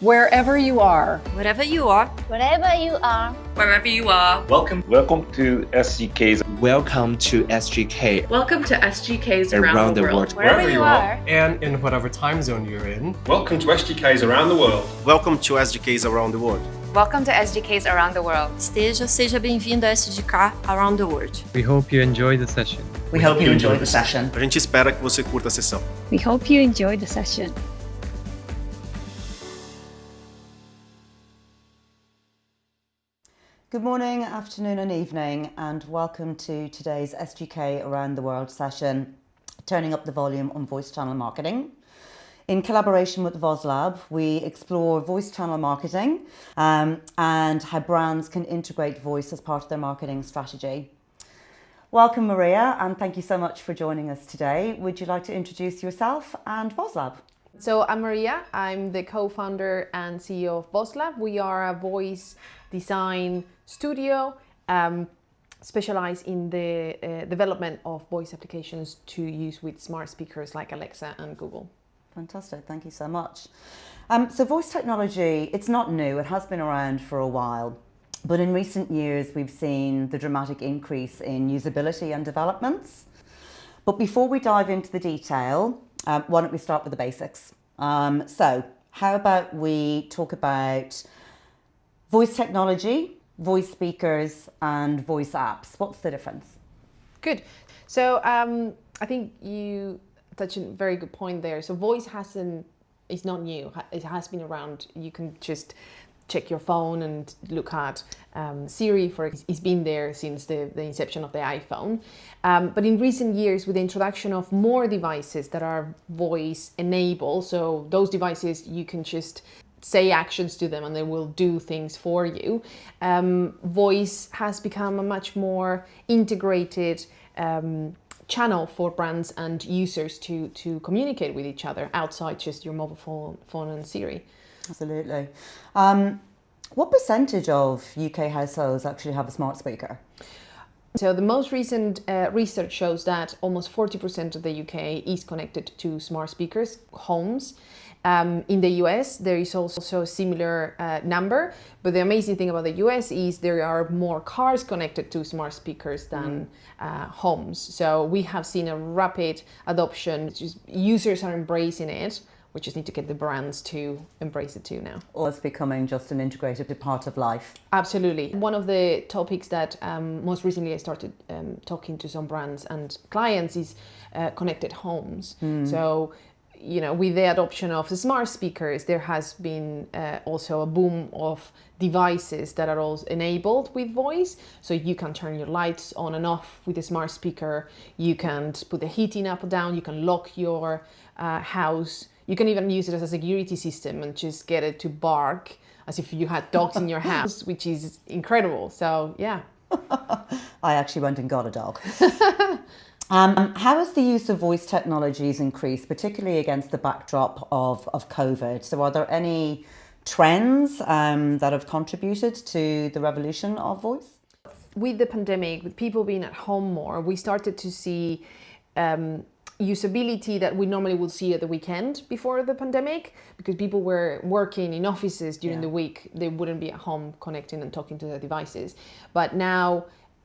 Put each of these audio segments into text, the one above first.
Wherever you are. Wherever you are. Wherever you are. Wherever you are. Welcome to SGK's. Welcome to SGK. Welcome to SGK's around the world. Wherever you are. And in whatever time zone you're in. Welcome to SGK's around the world. Welcome to SGK's around the world. Welcome to SGK's around the world. Seja bem-vindo a SGK Around the World. We hope you enjoy the session. We hope you enjoy the session. A gente espera que você curta a sessão. We hope you enjoy the session. Good morning, afternoon and evening, and welcome to today's SGK Around the World session, turning up the volume on voice channel marketing. In collaboration with Vozlab, we explore voice channel marketing and how brands can integrate voice as part of their marketing strategy. Welcome, Maria, and thank you so much for joining us today. Would you like to introduce yourself and Vozlab? So I'm Maria, I'm the co-founder and CEO of Vozlab. We are a voice design studio specialized in the development of voice applications to use with smart speakers like Alexa and Google. Fantastic, thank you so much. So voice technology, it's not new, it has been around for a while, but in recent years we've seen the dramatic increase in usability and developments. But before we dive into the detail, why don't we start with the basics? So how about we talk about voice technology, voice speakers and voice apps. What's the difference? Good. So I think you touched a very good point there. So voice is not new. It has been around. You can just check your phone and look at Siri. It's been there since the inception of the iPhone. But in recent years, with the introduction of more devices that are voice enabled, so those devices you can just say actions to them and they will do things for you. Voice has become a much more integrated channel for brands and users to communicate with each other outside just your mobile phone and Siri. Absolutely. What percentage of UK households actually have a smart speaker? So the most recent research shows that almost 40% of the UK is connected to smart speakers, homes. In the US, there is also a similar number, but the amazing thing about the US is there are more cars connected to smart speakers than homes. So we have seen a rapid adoption. Users are embracing it. We just need to get the brands to embrace it too now. Or it's becoming just an integrated part of life. Absolutely. One of the topics that most recently I started talking to some brands and clients is connected homes. So, you know, with the adoption of the smart speakers, there has been also a boom of devices that are also enabled with voice. So you can turn your lights on and off with a smart speaker. You can put the heating up or down. You can lock your house. You can even use it as a security system and just get it to bark as if you had dogs in your house, which is incredible. So, yeah. I actually went and got a dog. How has the use of voice technologies increased, particularly against the backdrop of COVID? So are there any trends that have contributed to the revolution of voice? With the pandemic, with people being at home more, we started to see usability that we normally would see at the weekend before the pandemic, because people were working in offices during the week. They wouldn't be at home connecting and talking to their devices. But now,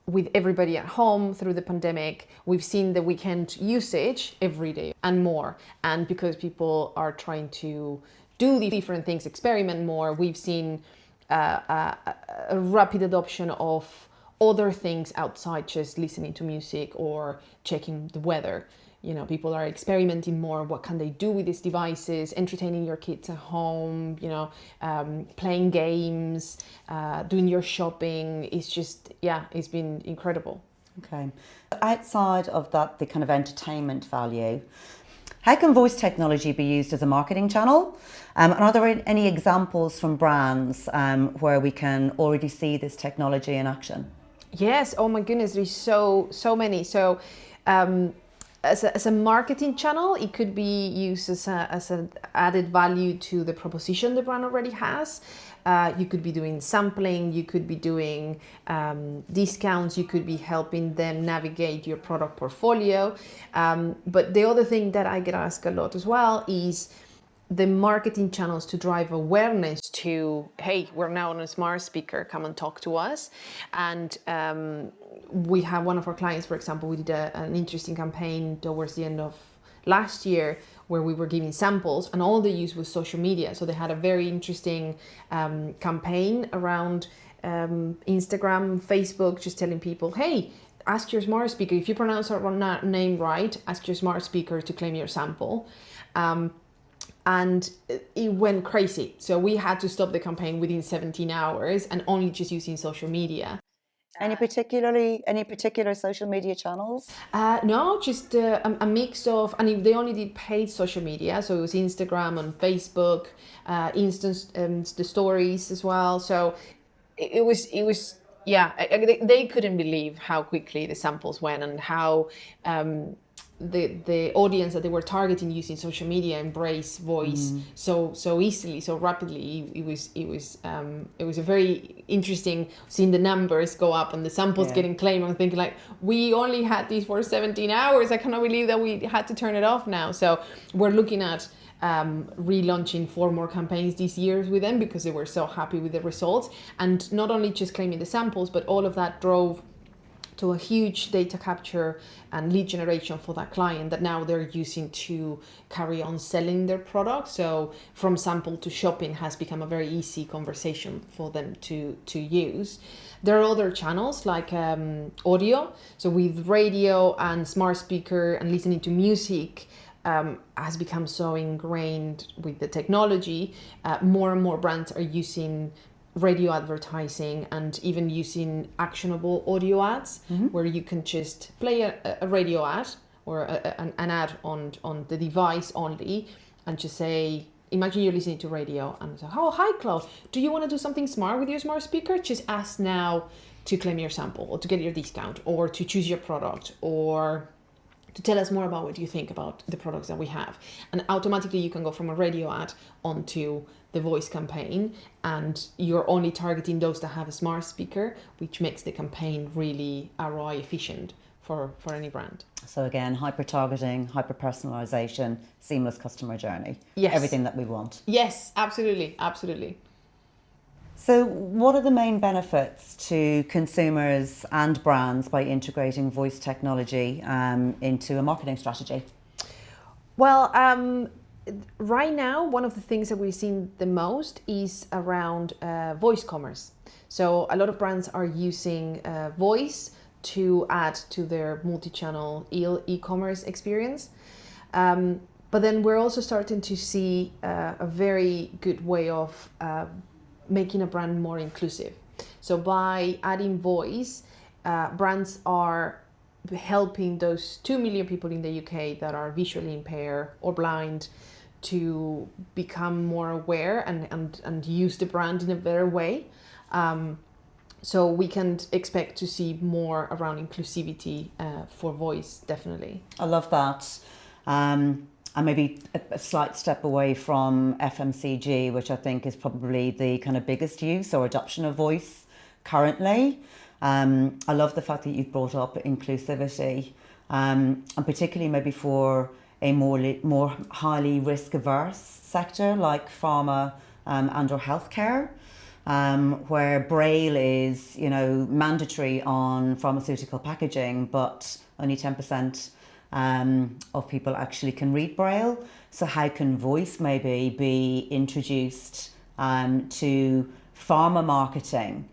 with everybody at home through the pandemic, we've seen the weekend usage every day and more. And because people are trying to do the different things, experiment more, we've seen a rapid adoption of other things outside just listening to music or checking the weather. You know, people are experimenting more. What can they do with these devices? Entertaining your kids at home, you know, playing games, doing your shopping. It's just, it's been incredible. Okay. Outside of that, the kind of entertainment value, how can voice technology be used as a marketing channel? And are there any examples from brands where we can already see this technology in action? Yes. Oh my goodness. There's so many. So, as a marketing channel, it could be used as an added value to the proposition the brand already has. You could be doing sampling, you could be doing discounts, you could be helping them navigate your product portfolio. But the other thing that I get asked a lot as well is the marketing channels to drive awareness to, hey, we're now on a smart speaker, come and talk to us. And we have one of our clients, for example, we did an interesting campaign towards the end of last year where we were giving samples, and all they used was social media. So they had a very interesting campaign around Instagram, Facebook, just telling people, hey, ask your smart speaker, if you pronounce our name right, ask your smart speaker to claim your sample. And it went crazy. So we had to stop the campaign within 17 hours and only just using social media. Any particular social media channels? No, just a mix of, and they only did paid social media. So it was Instagram and Facebook, the stories as well. So it was, yeah, they couldn't believe how quickly the samples went and how the audience that they were targeting using social media embrace voice so easily, so rapidly. It was a very interesting seeing the numbers go up and the samples getting claimed and thinking like, we only had these for 17 hours. I cannot believe that we had to turn it off now. So we're looking at relaunching 4 more campaigns this year with them because they were so happy with the results. And not only just claiming the samples, but all of that drove to a huge data capture and lead generation for that client that now they're using to carry on selling their product. So from sample to shopping has become a very easy conversation for them to use. There are other channels like audio. So with radio and smart speaker and listening to music, has become so ingrained with the technology. More and more brands are using radio advertising and even using actionable audio ads, where you can just play a radio ad or an ad on the device only and just say, imagine you're listening to radio and say, oh, hi Claude, do you want to do something smart with your smart speaker? Just ask now to claim your sample or to get your discount or to choose your product or to tell us more about what you think about the products that we have. And automatically you can go from a radio ad onto the voice campaign, and you're only targeting those that have a smart speaker, which makes the campaign really ROI efficient for any brand. So again, hyper-targeting, hyper-personalization, seamless customer journey. Yes. Everything that we want. Yes, absolutely, absolutely. So what are the main benefits to consumers and brands by integrating voice technology into a marketing strategy? Well, right now, one of the things that we've seen the most is around voice commerce. So a lot of brands are using voice to add to their multi-channel e-commerce experience. But then we're also starting to see a very good way of making a brand more inclusive. So by adding voice, brands are helping those 2 million people in the UK that are visually impaired or blind to become more aware and use the brand in a better way. So we can expect to see more around inclusivity for voice, definitely. I love that. And maybe a slight step away from FMCG, which I think is probably the kind of biggest use or adoption of voice currently. I love the fact that you've brought up inclusivity, and particularly maybe for a more highly risk-averse sector like pharma and or healthcare, where Braille is, mandatory on pharmaceutical packaging, but only 10% of people actually can read Braille. So how can voice maybe be introduced to pharma marketing,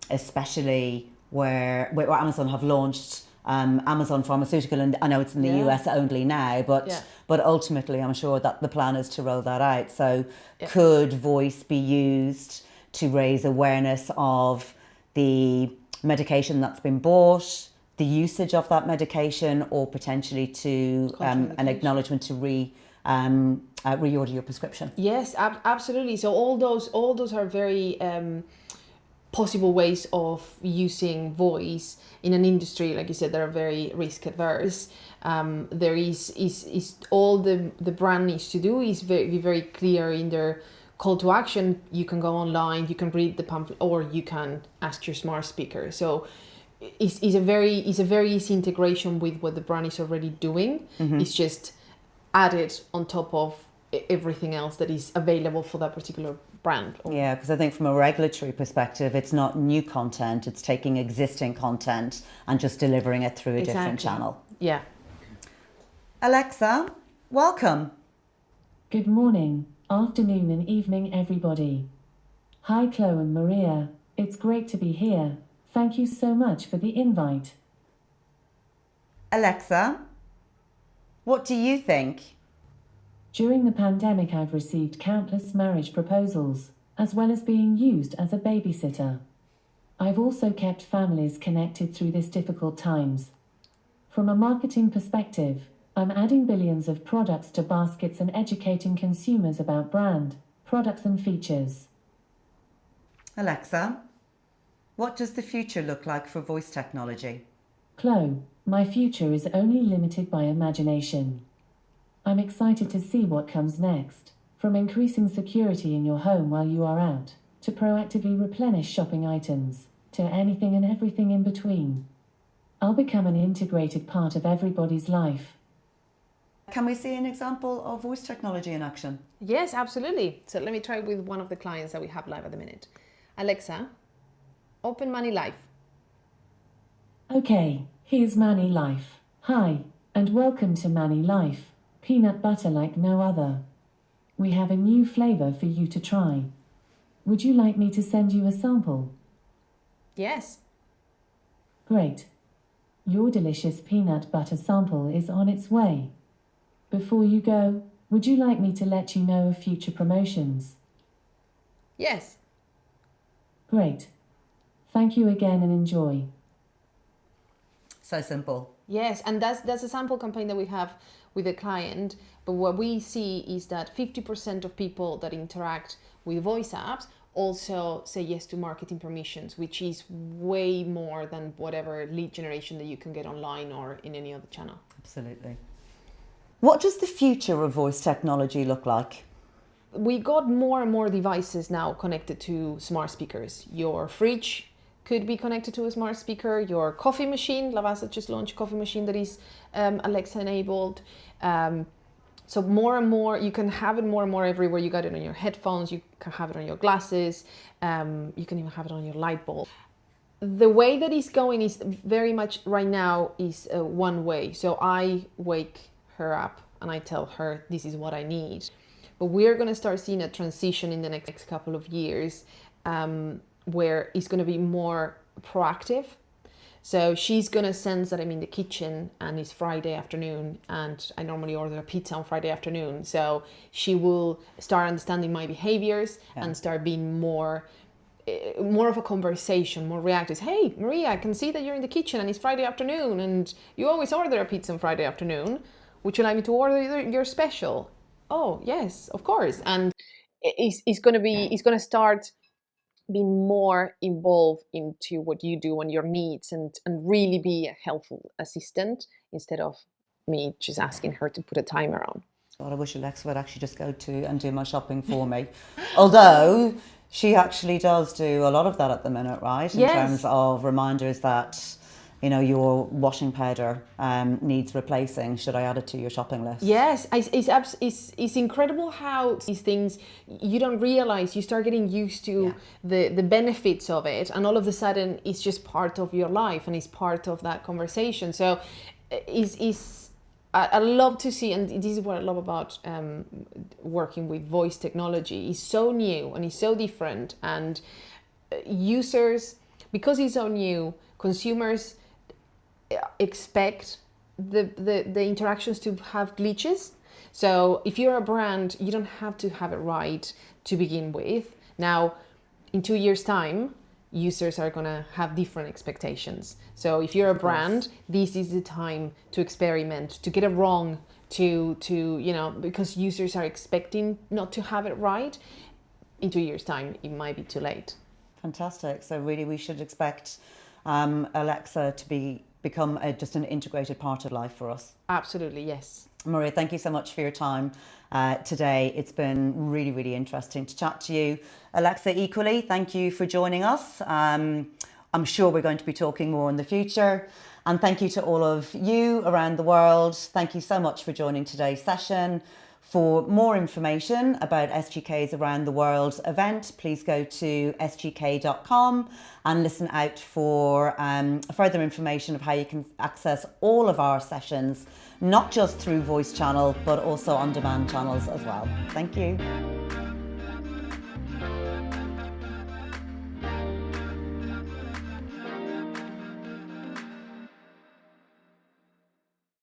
especially where Amazon have launched Amazon Pharmaceutical, and I know it's in the US only now, but ultimately I'm sure that the plan is to roll that out. So could voice be used to raise awareness of the medication that's been bought, the usage of that medication, or potentially to an acknowledgement to reorder your prescription? Yes, absolutely. So all those are very possible ways of using voice in an industry, like you said, that are very risk adverse. There is all the brand needs to do is be very clear in their call to action. You can go online, you can read the pamphlet, or you can ask your smart speaker. So it's a very easy integration with what the brand is already doing. It's just added on top of everything else that is available for that particular brand. Yeah, because I think from a regulatory perspective, it's not new content, it's taking existing content and just delivering it through a different channel. Yeah. Alexa, welcome. Good morning, afternoon and evening everybody. Hi Chloe and Maria, it's great to be here. Thank you so much for the invite. Alexa, what do you think? During the pandemic I've received countless marriage proposals, as well as being used as a babysitter. I've also kept families connected through this difficult times. From a marketing perspective, I'm adding billions of products to baskets and educating consumers about brand, products and features. Alexa, what does the future look like for voice technology? Chloe, my future is only limited by imagination. I'm excited to see what comes next, from increasing security in your home while you are out, to proactively replenish shopping items, to anything and everything in between. I'll become an integrated part of everybody's life. Can we see an example of voice technology in action? Yes, absolutely. So let me try with one of the clients that we have live at the minute. Alexa, open Money Life. Okay, here's Manny Life. Hi, and welcome to Manny Life. Peanut butter like no other. We have a new flavour for you to try. Would you like me to send you a sample? Yes. Great. Your delicious peanut butter sample is on its way. Before you go, would you like me to let you know of future promotions? Yes. Great. Thank you again and enjoy. So simple. Yes, and that's a sample campaign that we have with a client. But what we see is that 50% of people that interact with voice apps also say yes to marketing permissions, which is way more than whatever lead generation that you can get online or in any other channel. Absolutely. What does the future of voice technology look like? We got more and more devices now connected to smart speakers. Your fridge could be connected to a smart speaker. Your coffee machine, Lavazza just launched a coffee machine that is Alexa enabled. So more and more, you can have it more and more everywhere. You got it on your headphones, you can have it on your glasses, you can even have it on your light bulb. The way that it's going is very much right now is one way. So I wake her up and I tell her this is what I need. But we're going to start seeing a transition in the next couple of years where it's going to be more proactive. So she's going to sense that I'm in the kitchen and it's Friday afternoon and I normally order a pizza on Friday afternoon. So she will start understanding my behaviors and start being more of a conversation, more reactive. Hey, Maria, I can see that you're in the kitchen and it's Friday afternoon and you always order a pizza on Friday afternoon. Would you like me to order your special? Oh, yes, of course. And it's going to start being more involved into what you do and your needs and really be a helpful assistant instead of me just asking her to put a timer on. God, I wish Alexa would actually just go to and do my shopping for me. Although she actually does do a lot of that at the minute, right? In terms of reminders that, you know, your washing powder needs replacing. Should I add it to your shopping list? Yes, it's incredible how these things, you don't realize, you start getting used to the benefits of it, and all of a sudden it's just part of your life and it's part of that conversation. So I love to see, and this is what I love about working with voice technology. It's so new and it's so different, and users, because it's so new, consumers expect the interactions to have glitches. So if you're a brand, you don't have to have it right to begin with. Now, in 2 years' time, users are going to have different expectations. So if you're a brand, this is the time to experiment, to get it wrong, to you know, because users are expecting not to have it right. In 2 years' time, it might be too late. Fantastic. So really, we should expect Alexa to become just an integrated part of life for us. Absolutely, yes. Maria, thank you so much for your time today. It's been really, really interesting to chat to you. Alexa, equally, thank you for joining us. I'm sure we're going to be talking more in the future. And thank you to all of you around the world. Thank you so much for joining today's session. For more information about SGK's Around the World event, please go to sgk.com and listen out for further information of how you can access all of our sessions, not just through voice channel, but also on demand channels as well. Thank you.